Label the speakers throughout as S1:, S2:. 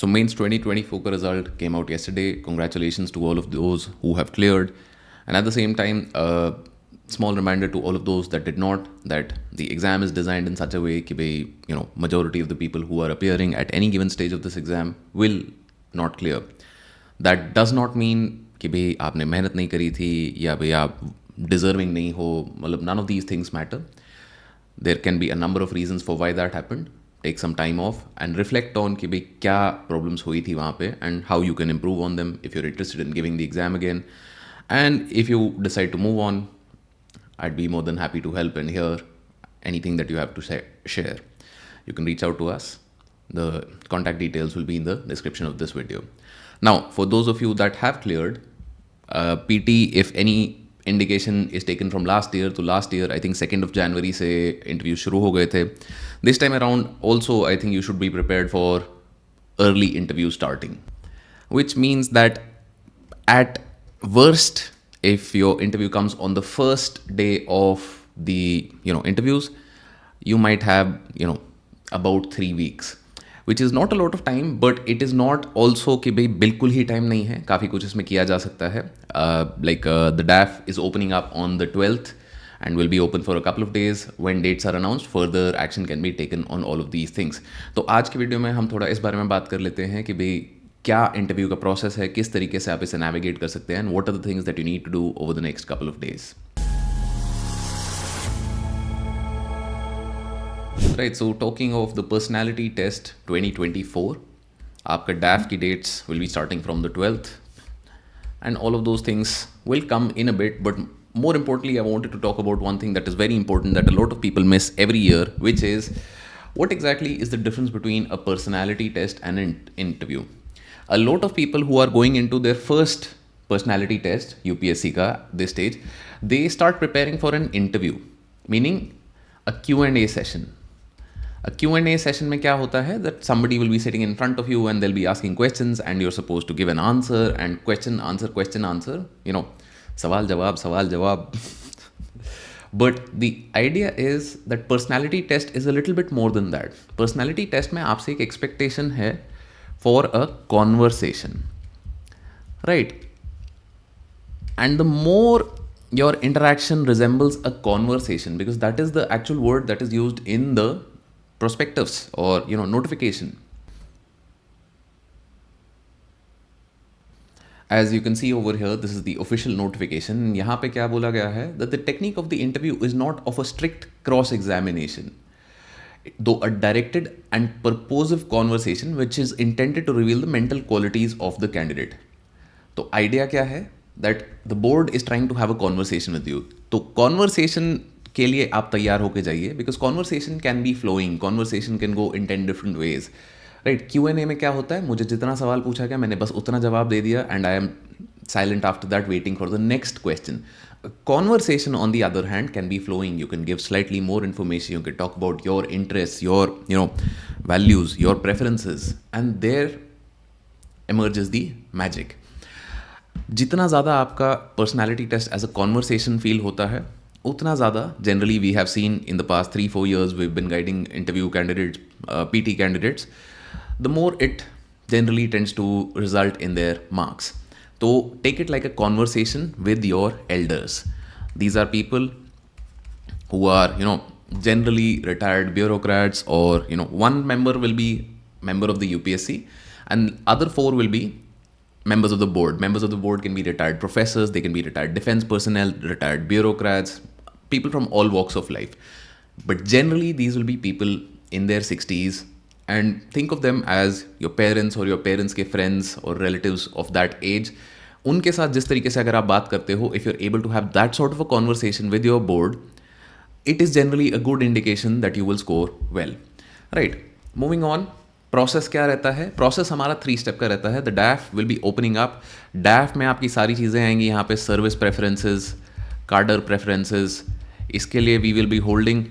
S1: So mains 2024 का result came out yesterday. Congratulations to all of those who have cleared. And at the same time, a small reminder to all of those that did not, that the exam is designed in such a way that majority of the people who are appearing at any given stage of this exam will not clear. That does not mean कि भाई आपने मेहनत नहीं करी थी या भाई आप डिजर्विंग नहीं हो. मतलब none of these things matter. There can be a number of reasons for why that happened. Take some time off and reflect on कि भाई क्या problems हुई थी वहाँ पे and how you can improve on them if you're interested in giving the exam again. And if you decide to move on, I'd be more than happy to help and hear anything that you have to share. You can reach out to us. The contact details will be in the description of this video. Now, for those of you that have cleared, PT, if any indication is taken from last year to last year, I think 2nd of January से interviews शुरू हो गए थे. This time around also I think you should be prepared for early interview starting, which means that at worst, if your interview comes on the first day of the interviews, you might have about 3 weeks, which is not a lot of time, but it is not also कि भाई बिल्कुल ही time नहीं है. काफ़ी कुछ इसमें किया जा सकता है. The DAF is opening up on the 12th and will be open for a couple of days. When dates are announced, further action can be taken on all of these things. तो आज की video में हम थोड़ा इस बारे में बात कर लेते हैं कि भाई क्या इंटरव्यू का प्रोसेस है, किस तरीके से आप इसे नेविगेट कर सकते हैं, and what are the things that you need to do over the next couple of days. Right, so talking of the personality test 2024, आपका DAF की dates will be starting from the 12th, and all of those things will come in a bit, but more importantly I wanted to talk about one thing that is very important that a lot of people miss every year, which is what exactly is the difference between a personality test and an interview. A lot of people who are going into their first personality test, UPSC का this stage, they start preparing for an interview, meaning a Q&A session. A Q&A session में क्या होता है that somebody will be sitting in front of you and they'll be asking questions and you're supposed to give an answer and question answer, सवाल जवाब. But the idea is that personality test is a little bit more than that. Personality test में आपसे एक expectation है for a conversation, right? And the more your interaction resembles a conversation, because that is the actual word that is used in the prospectus or notification. As you can see over here, this is the official notification. यहाँ पे क्या बोला गया है that the technique of the interview is not of a strict cross examination, though a directed and purposive conversation which is intended to reveal the mental qualities of the candidate. तो idea क्या है that the board is trying to have a conversation with you. तो conversation के लिए आप तैयार होके जाइए, because conversation can be flowing, conversation can go in 10 different ways, right? Q&A में क्या होता है, मुझे जितना सवाल पूछा गया मैंने बस उतना जवाब दे दिया and I am silent after that waiting for the next question. Conversation on the other hand can be flowing. You can give slightly more information, you can talk about your interests, your values, your preferences, and there emerges the magic. जितना ज़्यादा आपका personality test as a conversation feel होता है, उतना ज़्यादा generally we have seen in the past 3-4 years we've been guiding interview candidates, PT candidates, the more it generally tends to result in their marks. So take it like a conversation with your elders. These are people who are generally retired bureaucrats, or one member will be member of the UPSC and other 4 will be members of the board. Members of the board can be retired professors, they can be retired defense personnel, retired bureaucrats, people from all walks of life. But generally these will be people in their 60s, and think of them as your parents or your parents के friends or relatives of that age. उनके साथ जिस तरीके से अगर आप बात करते हो, if you're able to have that sort of a conversation with your board, it is generally a good indication that you will score well, right? Moving on, process क्या रहता है? प्रोसेस हमारा 3 स्टेप का रहता है. The DAF will be opening up. DAF में आपकी सारी चीज़ें आएंगी. यहाँ पे सर्विस प्रेफरेंसेस, कार्डर प्रेफरेंसेस. इसके लिए we will be holding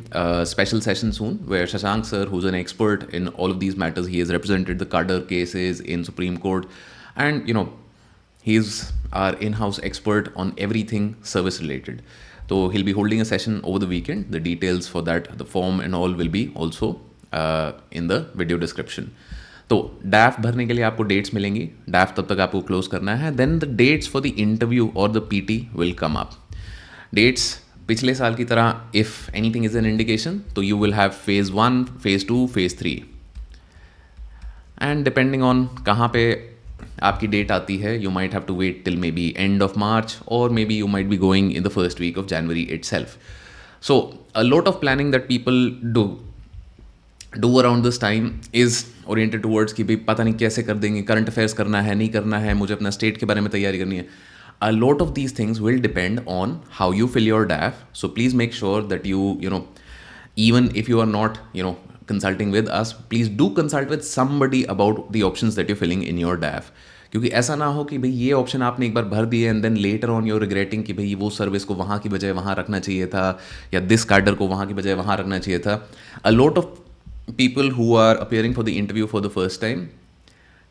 S1: special session soon where Shashank sir, who is an expert in all of these matters, he has represented the cadre cases in Supreme Court, and he is our in-house expert on everything service related. So he'll be holding a session over the weekend. The details for that, the form and all will be also in the video description. तो डैफ भरने के लिए आपको dates मिलेंगी, डैफ तब तक आपको close करना है, then the dates for the interview और the PT will come up. Dates पिछले साल की तरह, if anything is an indication, तो you will have phase 1, phase 2, phase 3, and depending on कहाँ पे आपकी डेट आती है, you might have to wait till may be end of March, और may be you might be going in the first week of January itself. So a lot of planning that people do around this time is oriented towards कि भाई पता नहीं कैसे कर देंगे, current affairs करना है, नहीं करना है, मुझे अपना स्टेट के बारे में तैयारी करनी है. A lot of these things will depend on how you fill your DAF. So please make sure that you know, even if you are not, consulting with us, please do consult with somebody about the options that you're filling in your DAF. क्योंकि ऐसा ना हो कि भाई ये option आपने एक बार भर दिए and then later on your regretting कि भाई वो सर्विस को वहाँ की बजाय वहाँ रखना चाहिए था, या दिस कार्डर को वहाँ की बजाय वहाँ रखना चाहिए था. A lot of people who are appearing for the interview for the first time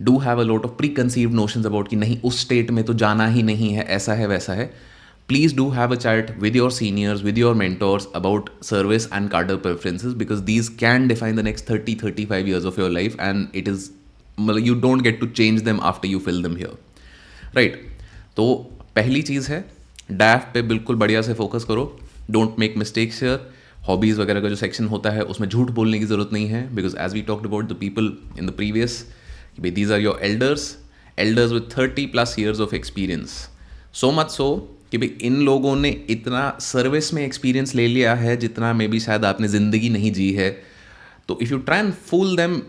S1: do have a lot of preconceived notions about कि नहीं उस स्टेट में तो जाना ही नहीं है, ऐसा है वैसा है. Please do have a chat with your seniors, with your mentors about service and cadre preferences, because these can define the next 30-35 years of your life, and it is, you don't get to change them after you fill them here, right? तो पहली चीज़ है, डैफ पे बिल्कुल बढ़िया से focus करो, don't make mistakes here. Hobbies वगैरह का जो सेक्शन होता है उसमें झूठ बोलने की ज़रूरत नहीं है, because as we talked about the people in the previous, these are your elders with 30+ years of experience. So much so कि भाई इन लोगों ने इतना सर्विस में एक्सपीरियंस ले लिया है जितना मे बी शायद आपने ज़िंदगी नहीं जी है. तो if you try and fool them,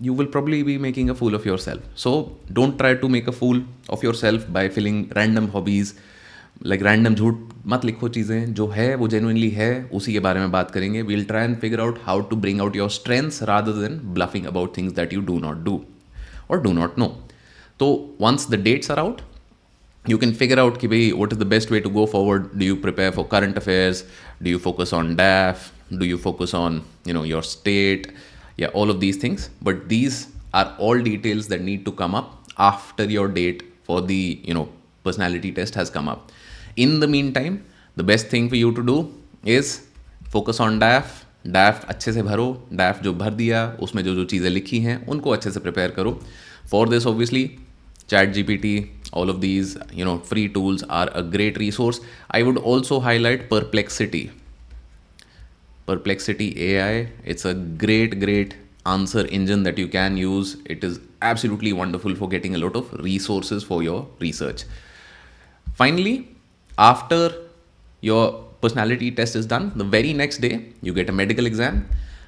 S1: you will probably be making a fool of yourself. So don't try to make a fool of yourself by filling random hobbies, like random झूठ मत लिखो. चीज़ें जो है वो genuinely है, उसी के बारे में बात करेंगे. We'll try and figure out how to bring out your strengths rather than bluffing about things that you do not do or do not know. So once the dates are out, you can figure out कि भाई what is the best way to go forward. Do you prepare for current affairs? Do you focus on DAF? Do you focus on your state? Yeah, all of these things. But these are all details that need to come up after your date for the personality test has come up. In the meantime, the best thing for you to do is focus on DAF. DAF अच्छे से भरो. DAF जो भर दिया उसमें जो जो चीज़ें लिखी हैं उनको अच्छे से प्रिपेयर करो. For this, obviously, ChatGPT, all of these free tools are a great resource. I would also highlight Perplexity AI. It's a great answer engine that you can use. It is absolutely wonderful for getting a lot of resources for your research. Finally, after your personality test is done, the very next day you get a medical exam.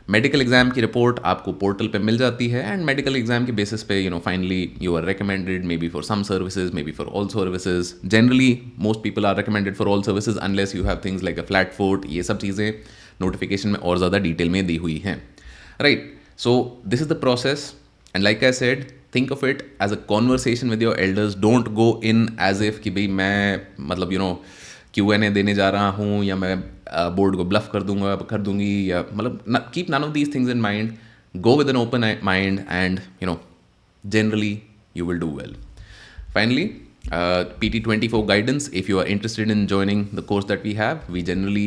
S1: Medical exam की report आपको portal पे मिल जाती है, and medical exam के basis पे finally you are recommended maybe for some services, maybe for all services. Generally most people are recommended for all services unless you have things like a flat foot. ये सब चीज़ें notification में और ज़्यादा detail में दी हुई हैं, right? So this is the process, and like I said, think of it as a conversation with your elders. Don't go in as if कि भाई मैं मतलब Q&A देने जा रहा हूँ, या मैं बोर्ड को ब्लफ कर दूंगी, या मतलब keep none of these things in mind. Go with an open mind, and generally you will do well. Finally, PT24 guidance. If you are interested in joining the course that we have, we generally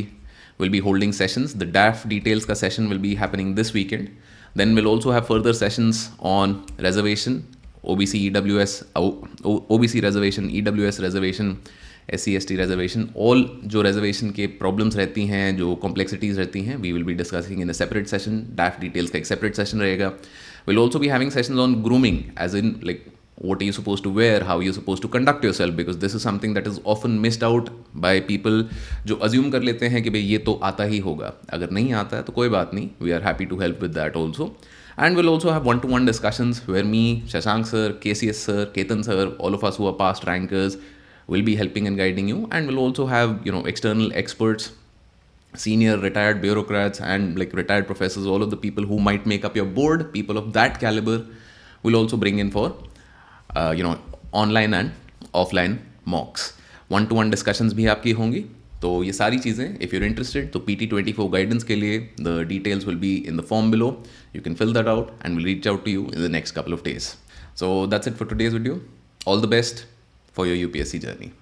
S1: will be holding sessions. The DAF details ka session will be happening this weekend. Then we'll also have further sessions on reservation, OBC, EWS, OBC reservation, EWS reservation, SC/ST reservation. All जो reservation के problems रहती हैं, जो complexities रहती हैं, we will be discussing in a separate session. DAF details का एक separate session रहेगा. We'll also be having sessions on grooming, as in like what are you supposed to wear, how you're supposed to conduct yourself, because this is something that is often missed out by people जो assume कर लेते हैं कि भाई ये तो आता ही होगा. अगर नहीं आता है तो कोई बात नहीं, we are happy to help with that also. And we'll also have one-to-one discussions where me, Shashank sir, KCS sir, Ketan sir, all of us who are past rankers will be helping and guiding you. And we'll also have external experts, senior retired bureaucrats, and like retired professors, all of the people who might make up your board. People of that caliber will also bring in for online and offline mocks. One-to-one discussions भी आपकी होंगी. तो ये सारी चीज़ें, if you're interested, तो PT24 guidance के लिए the details will be in the form below. You can fill that out and we'll reach out to you in the next couple of days. So that's it for today's video. All the best for your UPSC journey.